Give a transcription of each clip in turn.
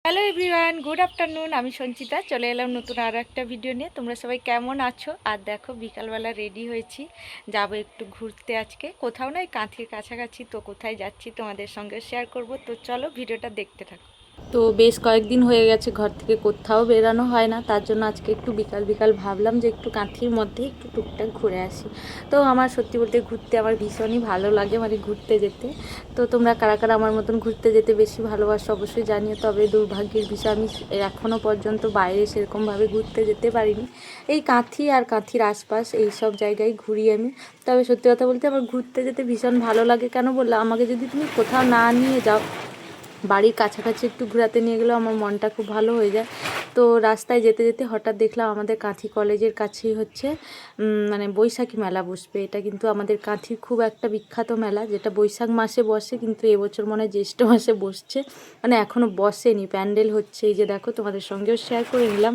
Hello everyone, good afternoon. আমি সঞ্চিতা চলে এলাম নতুন আরও একটা ভিডিও নিয়ে। তোমরা সবাই কেমন আছো? আর দেখো বিকালবেলা রেডি হয়েছি, যাব একটু ঘুরতে। আজকে কোথাও নয়, কাঁথির কাছাকাছি। তো কোথায় যাচ্ছি তোমাদের সঙ্গে শেয়ার করব। তো চলো ভিডিওটা দেখতে থাকো। তো বেশ কয়েকদিন হয়ে গেছে ঘর থেকে কোথাও বেরানো হয় না, তার জন্য আজকে একটু বিকাল বিকাল ভাবলাম যে একটু কাঁথির মধ্যে একটু টুকটাক ঘুরে আসি। তো আমার সত্যি বলতে ঘুরতে আমার ভীষণই ভালো লাগে, মানে ঘুরতে যেতে। তো তোমরা কারা কারা আমার মতন ঘুরতে যেতে বেশি ভালোবাসো অবশ্যই জানিও। তবে দুর্ভাগ্যের বিষয়, আমি এখনও পর্যন্ত বাইরে সেরকমভাবে ঘুরতে যেতে পারিনি। এই কাঁথি আর কাঁথির আশপাশ এই সব জায়গায় ঘুরি আমি। তবে সত্যি কথা বলতে আমার ঘুরতে যেতে ভীষণ ভালো লাগে। কেন বললে, আমাকে যদি তুমি কোথাও না নিয়ে যাও, বাড়ির কাছাকাছি একটু ঘোরাতে নিয়ে গেলেও আমার মনটা খুব ভালো হয়ে যায়। তো রাস্তায় যেতে যেতে হঠাৎ দেখলাম আমাদের কাঁথি কলেজের কাছেই হচ্ছে মানে বৈশাখী মেলা বসবে। এটা কিন্তু আমাদের কাঁথির খুব একটা বিখ্যাত মেলা, যেটা বৈশাখ মাসে বসে, কিন্তু এবছর মনে হয় জ্যৈষ্ঠ মাসে বসছে। মানে এখনও বসেনি, প্যান্ডেল হচ্ছে। এই যে দেখো, তোমাদের সঙ্গেও শেয়ার করে নিলাম।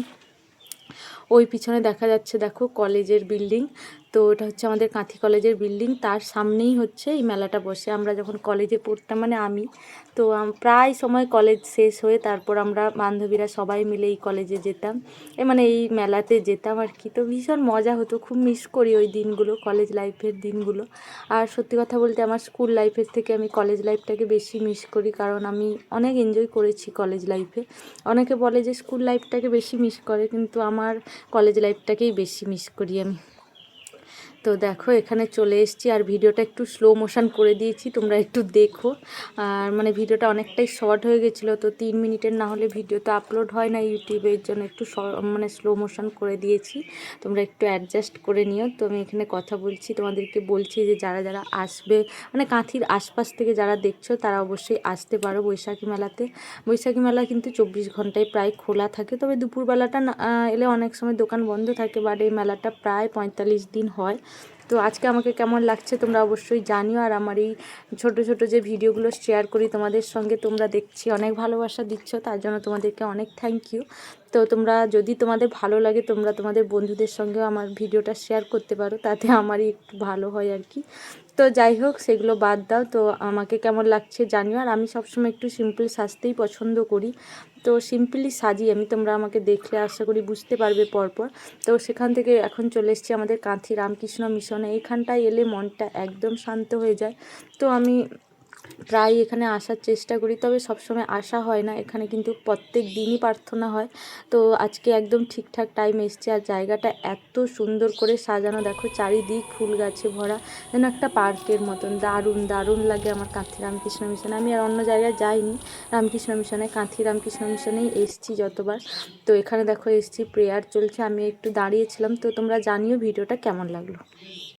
ওই পিছনে দেখা যাচ্ছে দেখো কলেজের বিল্ডিং। তো এটা হচ্ছে আমাদের কাঁথি কলেজের বিল্ডিং, তার সামনেই হচ্ছে এই মেলাটা বসে। আমরা যখন কলেজে পড়তাম, মানে আমি তো প্রায় সময় কলেজ শেষ হয়ে তারপর আমরা বান্ধবীরা সবাই মিলে এই কলেজে যেতাম, মানে এই মেলাতে যেতাম আর কি। তো ভীষণ মজা হতো, খুব মিস করি ওই দিনগুলো, কলেজ লাইফের দিনগুলো। আর সত্যি কথা বলতে আমার স্কুল লাইফের থেকে আমি কলেজ লাইফটাকে বেশি মিস করি, কারণ আমি অনেক এনজয় করেছি কলেজ লাইফে। অনেকে বলে যে স্কুল লাইফটাকে বেশি মিস করে, কিন্তু আমার কলেজ লাইফটাকেই বেশি মিস করি আমি। তো দেখো এখানে চলে এসেছি, আর ভিডিওটা একটু স্লো মোশন করে দিয়েছি, তোমরা একটু দেখো। আর মানে ভিডিওটা অনেকটাই শর্ট হয়ে গেছিলো, তো 3 মিনিটের না হলে ভিডিও তো আপলোড হয় না ইউটিউবের জন্য, একটু মানে স্লো মোশন করে দিয়েছি, তোমরা একটু অ্যাডজাস্ট করে নিও। তো আমি এখানে কথা বলছি, তোমাদেরকে বলছি যে যারা যারা আসবে, মানে কাঁথির আশপাশ থেকে যারা দেখছো তারা অবশ্যই আসতে পারো বৈশাখী মেলাতে। বৈশাখী মেলা কিন্তু 24 ঘন্টায় প্রায় খোলা থাকে, তবে দুপুরবেলাটা এলে অনেক সময় দোকান বন্ধ থাকে, বাট এই মেলাটা প্রায় 45 দিন হয়। তো আজকে আমাকে কেমন লাগছে তোমরা অবশ্যই জানিও। আর আমার এই ছোট ছোট যে ভিডিওগুলো শেয়ার করি তোমাদের সঙ্গে, তোমরা দেখছি অনেক ভালোবাসা দিচ্ছ, তার জন্য তোমাদেরকে অনেক থ্যাংক ইউ। তো তোমরা যদি তোমাদের ভালো লাগে, তোমরা তোমাদের বন্ধুদের সঙ্গেও আমার ভিডিওটা শেয়ার করতে পারো, তাতে আমারই একটু ভালো হয় আর কি। তো যাই হোক, সেগুলো বাদ দাও। তো আমাকে কেমন লাগছে জানিও। আর আমি সবসময় একটু সিম্পল সাজতেই পছন্দ করি, তো সিম্পলি সাজি আমি, তোমরা আমাকে দেখলে আশা করি বুঝতে পারবে পরপর। তো সেখান থেকে এখন চলে এসেছি আমাদের কাঁথি রামকৃষ্ণ মিশনে। এইখানটায় এলে মনটা একদম শান্ত হয়ে যায়। তো আমি প্রায় এখানে আসার চেষ্টা করি, তবে সবসময় আসা হয় না। এখানে কিন্তু প্রত্যেক দিনই প্রার্থনা হয়। তো আজকে একদম ঠিকঠাক টাইম এসছে। আর জায়গাটা এত সুন্দর করে সাজানো, দেখো চারিদিক ফুল গাছে ভরা, যেন একটা পার্কের মতন। দারুণ দারুণ লাগে আমার কাঁথি রামকৃষ্ণ মিশনে। আমি আর অন্য জায়গায় যাইনি রামকৃষ্ণ মিশনে, কাঁথি রামকৃষ্ণ মিশনেই এসছি যতবার। তো এখানে দেখো এসছি, প্রেয়ার চলছে, আমি একটু দাঁড়িয়েছিলাম। তো তোমরা জানিও ভিডিওটা কেমন লাগলো।